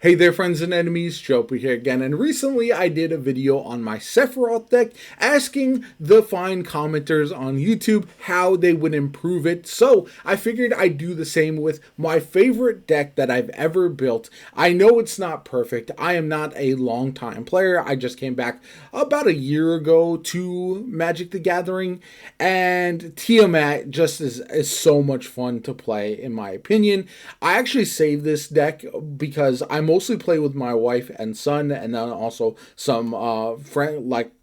Hey there, friends and enemies, Joper here again, and recently I did a video on my Sephiroth deck asking the fine commenters on YouTube how they would improve it, so I figured I'd do the same with my favorite deck that I've ever built. I know it's not perfect, I am not a long-time player, I just came back about a year ago to Magic the Gathering, and Tiamat just is so much fun to play in my opinion. I actually saved this deck because I mostly play with my wife and son, and then also some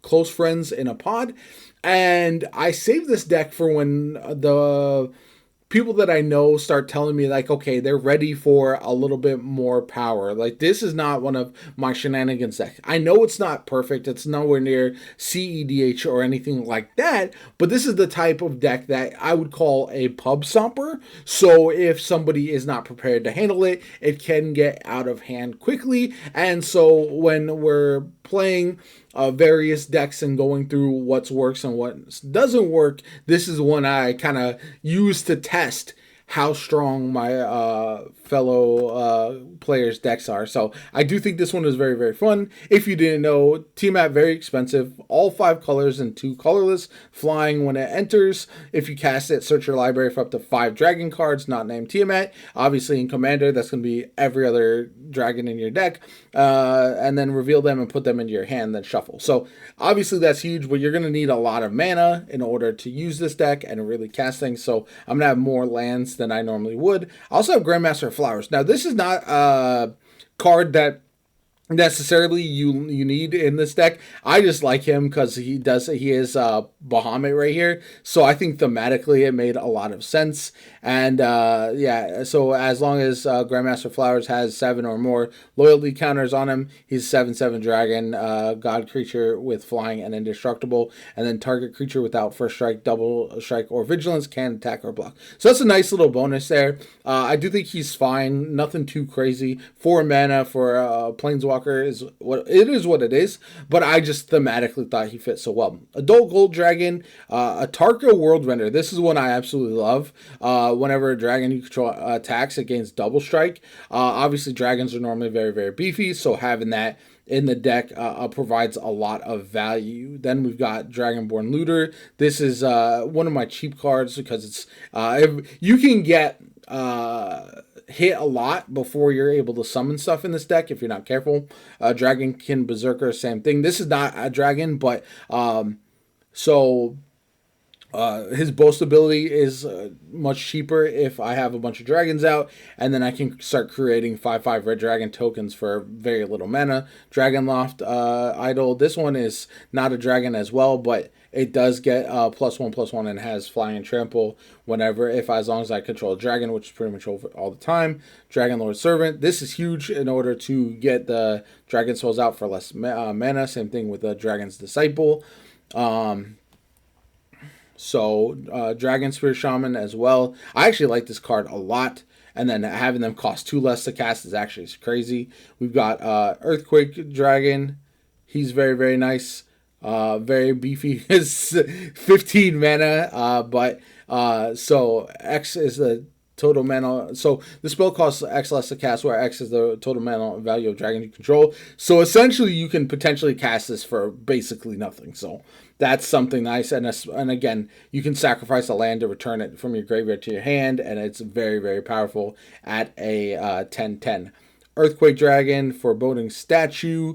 close friends in a pod. And I saved this deck for when the people that I know start telling me like, okay, they're ready for a little bit more power. Like, this is not one of my shenanigans deck. I know it's not perfect. It's nowhere near CEDH or anything like that, but this is the type of deck that I would call a pub stomper. So if somebody is not prepared to handle it, it can get out of hand quickly. And so when we're playing various decks and going through what works and what doesn't work, this is one I kind of use to test how strong my fellow players' decks are. So I do think this one is very, very fun. If you didn't know, Tiamat, very expensive. All 5 colors and 2 colorless. Flying when it enters. If you cast it, search your library for up to 5 dragon cards not named Tiamat. Obviously in Commander, that's going to be every other dragon in your deck. And then reveal them and put them into your hand, then shuffle. So obviously that's huge, but you're going to need a lot of mana in order to use this deck and really cast things. So I'm going to have more lands than I normally would. I also have Grandmaster of Flowers. Now, this is not a card that necessarily you need in this deck. I just like him because he is Bahamut right here, so I think thematically it made a lot of sense. And yeah, so as long as Grandmaster Flowers has 7 or more loyalty counters on him, he's 7/7 dragon, god creature with flying and indestructible, and then target creature without first strike, double strike, or vigilance can attack or block. So that's a nice little bonus there. I do think he's fine, nothing too crazy. 4 mana for Planeswalker is what it is, but I just thematically thought he fit so well. Adult Gold Dragon, a Tarka World Render. This is one I absolutely love. Whenever a dragon you control attacks, it gains double strike. Obviously, dragons are normally very, very beefy, so having that in the deck provides a lot of value. Then we've got Dragonborn Looter. This is one of my cheap cards because it's you can get hit a lot before you're able to summon stuff in this deck if you're not careful. Dragonkin Berserker, same thing. This is not a dragon, but his boast ability is much cheaper if I have a bunch of dragons out, and then I can start creating 5/5 red dragon tokens for very little mana. Dragonloft Idol. This one is not a dragon as well, but it does get +1/+1 and has flying and trample whenever, as long as I control a dragon, which is pretty much over all the time. Dragonlord Servant. This is huge in order to get the dragon souls out for less mana. Same thing with the Dragon's Disciple. Dragon Spear Shaman as well. I actually like this card a lot. And then having them cost 2 less to cast is actually crazy. We've got Earthquake Dragon. He's very, very nice. Very beefy. It's 15 mana. So X is the total mana. So the spell costs X less to cast, where X is the total mana value of dragon you control. So essentially, you can potentially cast this for basically nothing. So that's something nice. And again, you can sacrifice a land to return it from your graveyard to your hand, and it's very, very powerful at a 10/10. Earthquake Dragon, Foreboding Statue.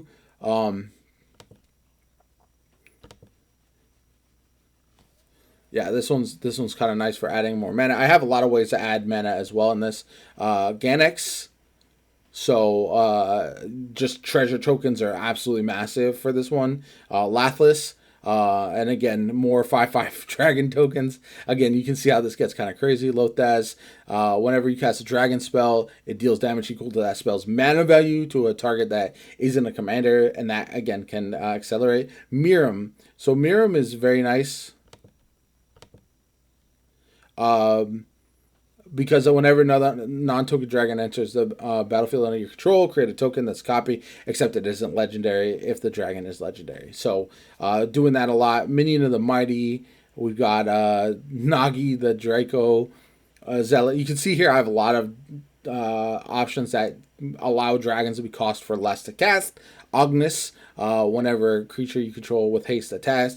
Yeah, this one's kind of nice for adding more mana. I have a lot of ways to add mana as well in this. Ganex. So just treasure tokens are absolutely massive for this one. Lathless. And again, more 5/5 dragon tokens. Again, you can see how this gets kind of crazy. Lothaz. Whenever you cast a dragon spell, it deals damage equal to that spell's mana value to a target that isn't a commander. And that, again, can accelerate. Miram. So Miram is very nice. Because whenever another non-token dragon enters the battlefield under your control, create a token that's copy, except it isn't legendary if the dragon is legendary. So doing that a lot. Minion of the Mighty. We've got Nagi the Draco Zealot. You can see here I have a lot of options that allow dragons to be cost for less to cast. Agnes, whenever a creature you control with haste attacks,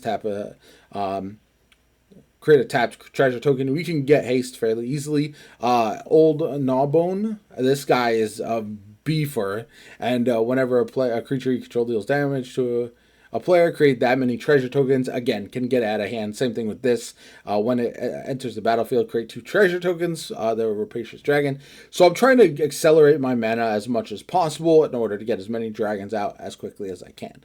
create a tapped treasure token. We can get haste fairly easily. Old Gnawbone, this guy is a beefer, and whenever a creature you control deals damage to a player, create that many treasure tokens. Again, can get out of hand. Same thing with this. When it enters the battlefield, create 2 treasure tokens. The Rapacious Dragon. So I'm trying to accelerate my mana as much as possible in order to get as many dragons out as quickly as I can.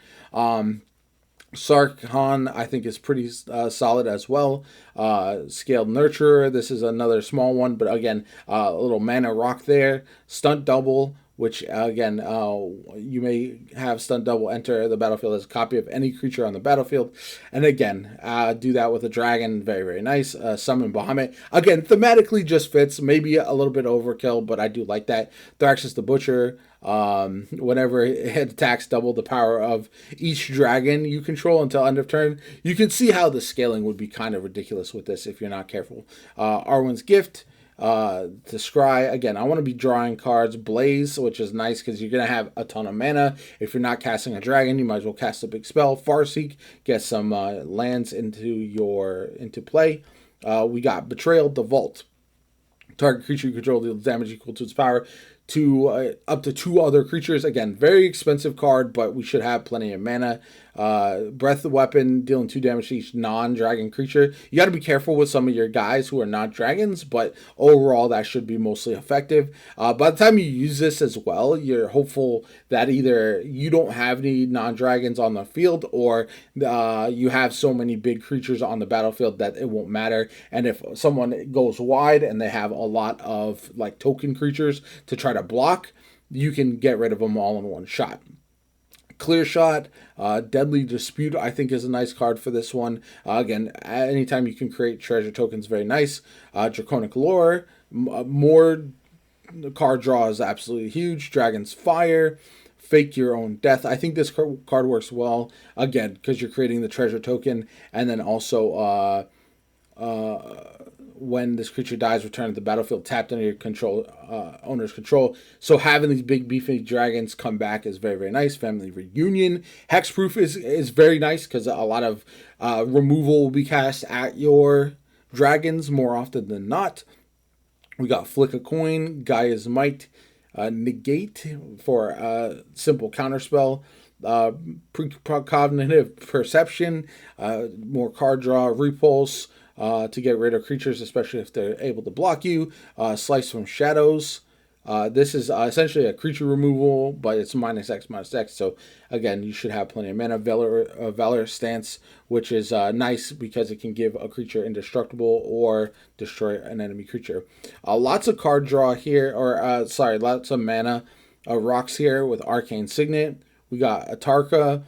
Sarkhan, I think, is pretty solid as well. Scaled Nurturer, this is another small one, but again, a little mana rock there. Stunt Double, which again, you may have Stunt Double enter the battlefield as a copy of any creature on the battlefield. And again, do that with a dragon, very, very nice. Summon Bahamut, again, thematically just fits, maybe a little bit overkill, but I do like that. Thraxus the Butcher, whenever it attacks, double the power of each dragon you control until end of turn. You can see how the scaling would be kind of ridiculous with this if you're not careful. Arwen's Gift, to scry, again, I want to be drawing cards. Blaze, which is nice because you're going to have a ton of mana. If you're not casting a dragon, you might as well cast a big spell. Farseek, get some lands into play. We got Betrayal, the Vault. Target creature you control deals damage equal to its power to up to 2 other creatures. Again, very expensive card, but we should have plenty of mana. Breath of the Weapon, dealing 2 damage to each non-dragon creature. You got to be careful with some of your guys who are not dragons, but overall that should be mostly effective. By the time you use this as well, you're hopeful that either you don't have any non-dragons on the field, or you have so many big creatures on the battlefield that it won't matter. And if someone goes wide and they have a lot of like token creatures to try to block, you can get rid of them all in one shot. Clear Shot, Deadly Dispute, I think, is a nice card for this one. Again, anytime you can create treasure tokens, very nice. Draconic Lore, more card draw is absolutely huge. Dragon's Fire, Fake Your Own Death. I think this card works well, again, because you're creating the treasure token, and then also when this creature dies, return to the battlefield tapped under your owner's control. So having these big beefy dragons come back is very, very nice. Family Reunion. Hexproof is very nice because a lot of removal will be cast at your dragons more often than not. We got Flick a Coin, Gaia's Might, Negate for a simple counterspell. Precognitive Perception, more card draw, Repulse, to get rid of creatures, especially if they're able to block you. Slice from Shadows. This is essentially a creature removal, but it's -X/-X. So again, you should have plenty of mana. Valor Stance, which is nice because it can give a creature indestructible or destroy an enemy creature. Lots of card draw here, lots of mana. Rocks here with Arcane Signet. We got Atarka.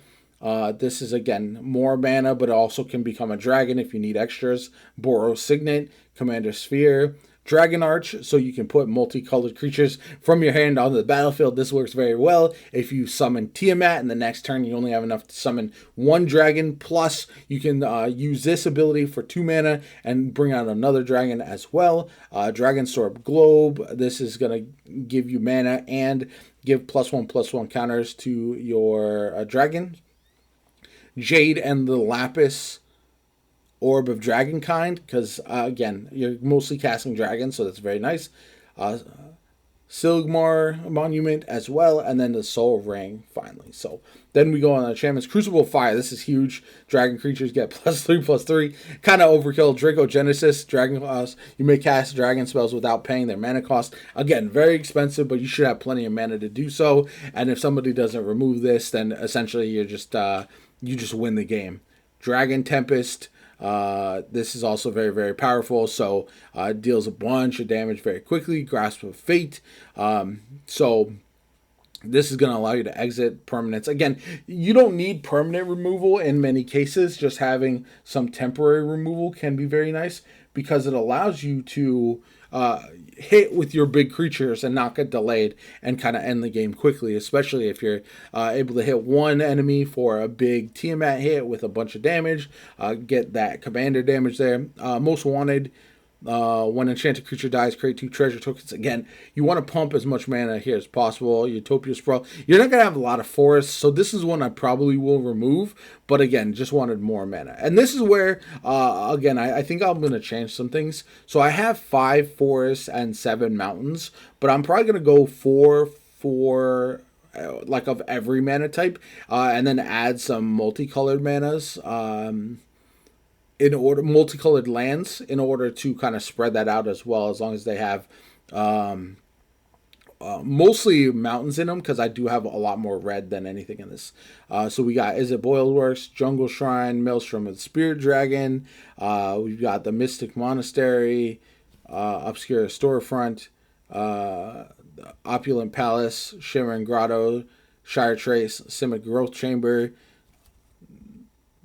This is, again, more mana, but it also can become a dragon if you need extras. Boros Signet, Commander Sphere, Dragon Arch, so you can put multicolored creatures from your hand onto the battlefield. This works very well if you summon Tiamat, and the next turn you only have enough to summon 1 dragon, plus you can use this ability for 2 mana and bring out another dragon as well. Dragonstorm Globe, this is going to give you mana and give +1/+1 counters to your dragon. Jade and the Lapis Orb of Dragonkind, because again, you're mostly casting dragons, so that's very nice. Silgmar Monument as well, and then the Soul Ring finally. So then we go on enchantments. Crucible Fire, this is huge. Dragon creatures get +3/+3. Kind of overkill. Draco Genesis, Dragon Claws. You may cast dragon spells without paying their mana cost. Again, very expensive, but you should have plenty of mana to do so. And if somebody doesn't remove this, then essentially you're just you just win the game. Dragon Tempest. This is also very, very powerful, so deals a bunch of damage very quickly. Grasp of Fate. So this is going to allow you to exit permanents. Again, you don't need permanent removal in many cases. Just having some temporary removal can be very nice because it allows you to hit with your big creatures and not get delayed and kind of end the game quickly, especially if you're able to hit one enemy for a big Tiamat hit with a bunch of damage, get that commander damage there. Most Wanted, When enchanted creature dies, create 2 treasure tokens. Again, you want to pump as much mana here as possible. Utopia Sprawl. You're not going to have a lot of forests, so this is one I probably will remove. But again, just wanted more mana. And this is where, again, I think I'm going to change some things. So I have 5 forests and 7 mountains, but I'm probably going to go 4 for like of every mana type, and then add some multicolored manas. In order, multicolored lands, in order to kind of spread that out as well, as long as they have mostly mountains in them, because I do have a lot more red than anything in this. So we got Is It Boiled Works, Jungle Shrine, Maelstrom of the Spirit Dragon. We've got the Mystic Monastery, Obscure Storefront, Opulent Palace, Shimmering Grotto, Shire Trace, Simic Growth Chamber,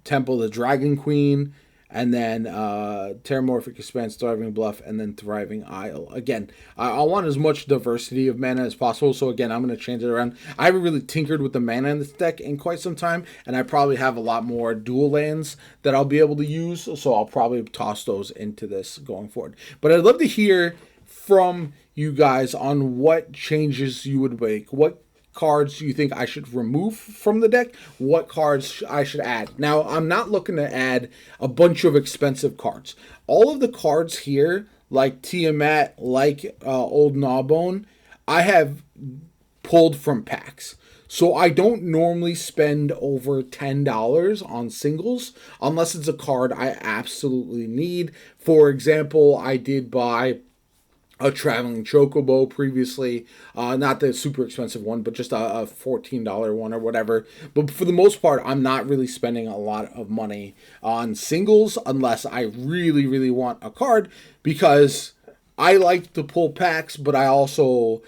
Temple of the Dragon Queen, and then Terramorphic Expanse, Thriving Bluff, and then Thriving Isle. Again, I want as much diversity of mana as possible, so again, I'm going to change it around. I haven't really tinkered with the mana in this deck in quite some time, and I probably have a lot more dual lands that I'll be able to use, so I'll probably toss those into this going forward. But I'd love to hear from you guys on what changes you would make. What cards you think I should remove from the deck, what cards I should add. Now, I'm not looking to add a bunch of expensive cards. All of the cards here, like Tiamat, like Old Gnawbone, I have pulled from packs. So I don't normally spend over $10 on singles unless it's a card I absolutely need. For example, I did buy a Traveling Chocobo previously, not the super expensive one, but just a $14 one or whatever. But for the most part, I'm not really spending a lot of money on singles unless I really, really want a card, because I like to pull packs, but I also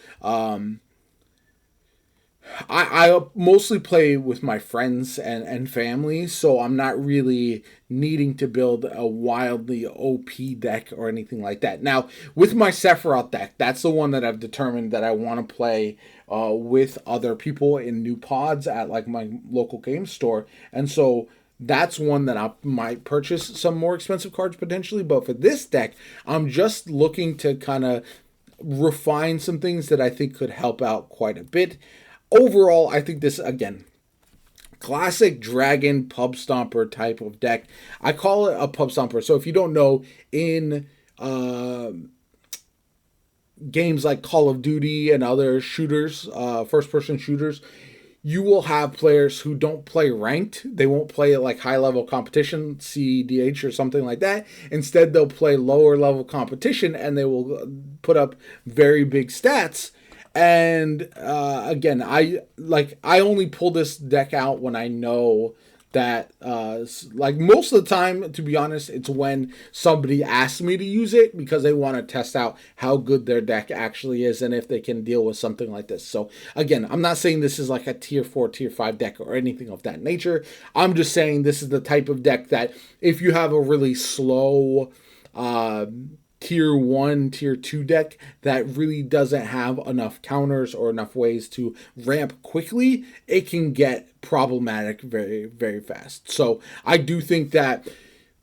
I mostly play with my friends and family, so I'm not really needing to build a wildly OP deck or anything like that. Now, with my Sephiroth deck, that's the one that I've determined that I want to play with other people in new pods at like my local game store, and so that's one that I might purchase some more expensive cards potentially. But for this deck, I'm just looking to kind of refine some things that I think could help out quite a bit. Overall, I think this, again, classic Dragon Pub Stomper type of deck. I call it a Pub Stomper. So if you don't know, in games like Call of Duty and other shooters, first-person shooters, you will have players who don't play ranked. They won't play like high-level competition, CDH or something like that. Instead, they'll play lower-level competition, and they will put up very big stats. And again, I only pull this deck out when I know that, like most of the time, to be honest, it's when somebody asks me to use it because they want to test out how good their deck actually is and if they can deal with something like this. So again, I'm not saying this is like a tier 4, tier 5 deck or anything of that nature. I'm just saying this is the type of deck that if you have a really slow tier 1, tier 2 deck that really doesn't have enough counters or enough ways to ramp quickly, it can get problematic very, very fast. So I do think that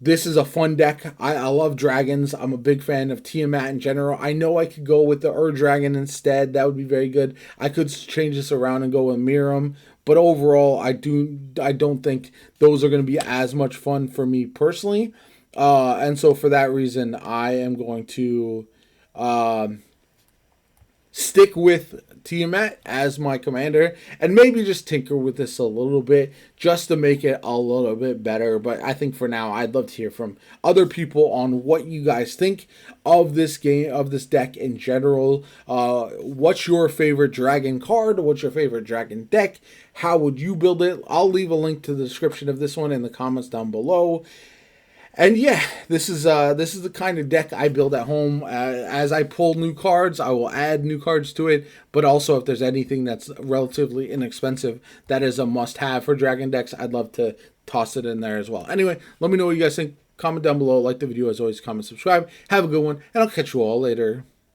this is a fun deck. I love dragons. I'm a big fan of Tiamat in general. I know I could go with the Dragon instead. That would be very good. I could change this around and go with Miram. But overall, I don't think those are going to be as much fun for me personally. And so for that reason, I am going to stick with Tiamat as my commander and maybe just tinker with this a little bit just to make it a little bit better. But I think for now, I'd love to hear from other people on what you guys think of this game, of this deck in general. What's your favorite dragon card? What's your favorite dragon deck? How would you build it? I'll leave a link to the description of this one in the comments down below. And yeah, this is the kind of deck I build at home. As I pull new cards, I will add new cards to it. But also, if there's anything that's relatively inexpensive that is a must-have for Dragon decks, I'd love to toss it in there as well. Anyway, let me know what you guys think. Comment down below. Like the video as always. Comment, subscribe. Have a good one, and I'll catch you all later.